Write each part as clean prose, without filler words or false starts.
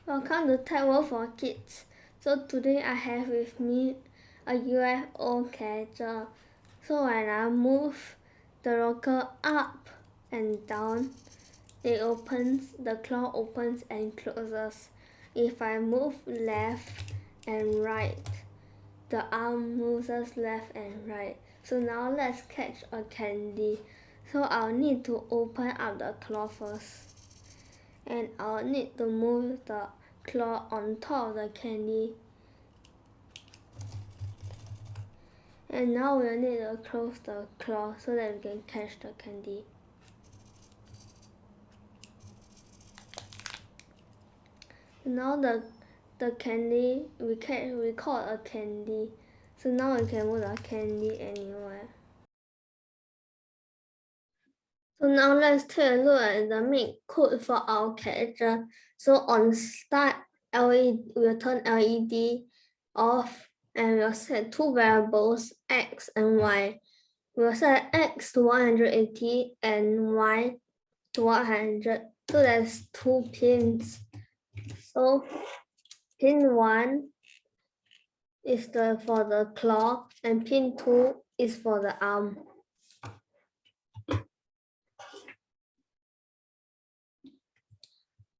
Welcome to Tech World for Kids. So today I have with me a UFO character. So when I move the rocker up and down, the claw opens and closes. If I move left and right, the arm moves left and right. So now let's catch a candy. So I'll need to open up the claw first. And I'll need to move the claw on top of the candy. And now we'll need to close the claw so that we can catch the candy. Now the candy we call it a candy. So now we can move the candy anywhere. So now let's take a look at the main code for our character. So on start LED, we'll turn LED off and we'll set two variables X and Y. We'll set X to 180 and Y to 100. So there's two pins. So pin 1 is for the claw and pin 2 is for the arm.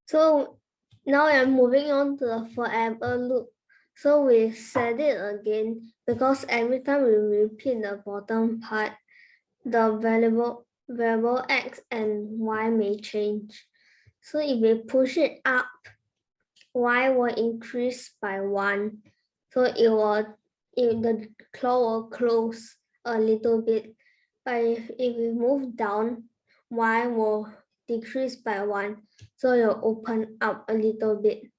So now I'm moving on to the forever loop. So we set it again because every time we repeat the bottom part, the variable X and Y may change. So if we push it up, Y will increase by 1. So the claw will close a little bit. But if we move down, Y will decrease by 1. So it will open up a little bit.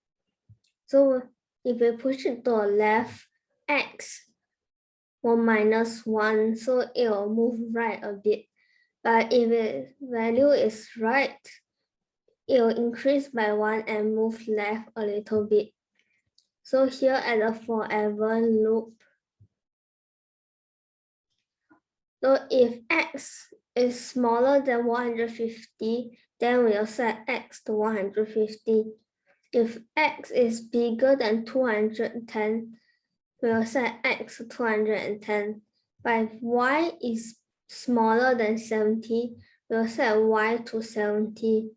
So if we push it to the left, X will minus 1. So it will move right a bit. But if its value is right, it will increase by 1 and move left a little bit. So here at the forever loop, so if X is smaller than 150, then we'll set X to 150. If X is bigger than 210, we'll set X to 210. But if Y is smaller than 70, we'll set Y to 70.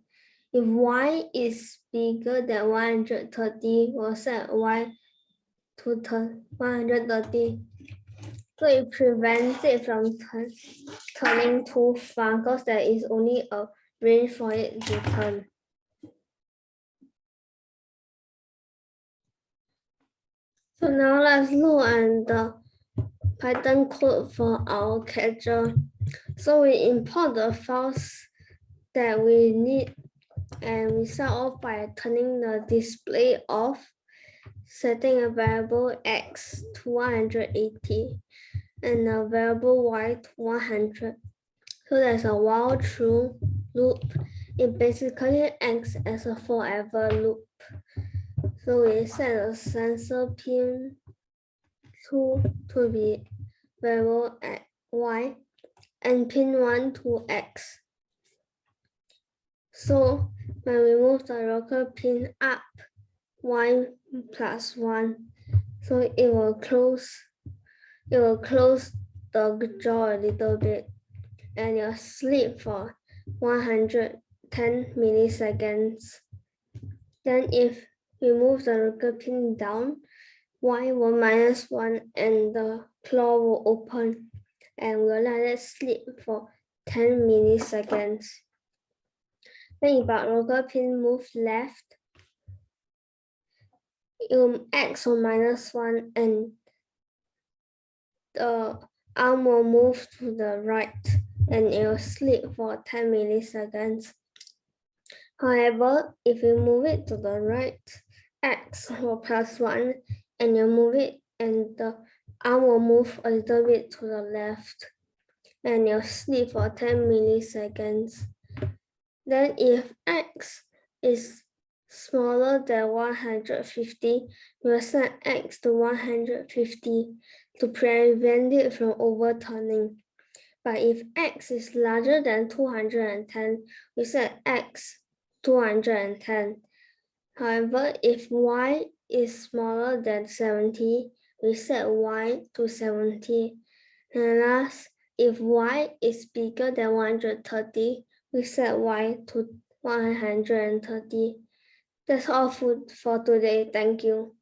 If Y is bigger than 130, we'll set Y to 130. So it prevents it from turning too far because there is only a range for it to turn. So now let's look at the Python code for our catcher. So we import the files that we need and we start off by turning the display off, setting a variable X to 180 and a variable Y to 100. So there's a while true loop. It basically acts as a forever loop. So we set a sensor pin 2 to be variable at Y and pin 1 to X. So when we move the rocker pin up, Y plus 1, so it will close the jaw a little bit and you'll sleep for 110 milliseconds. Then if we move the rocker pin down, Y will minus 1 and the claw will open and we'll let it sleep for 10 milliseconds. Then if our rocker pin moves left, X will minus 1 and the arm will move to the right and it will sleep for 10 milliseconds. However, if you move it to the right, X will plus 1 and you move it and the arm will move a little bit to the left and you'll sleep for 10 milliseconds. Then if X is smaller than 150, we'll set X to 150 to prevent it from overturning. But if X is larger than 210, we set X 210. However, if y is smaller than 70, we set y to 70. And last, if y is bigger than 130, we set y to 130. That's all for today. Thank you.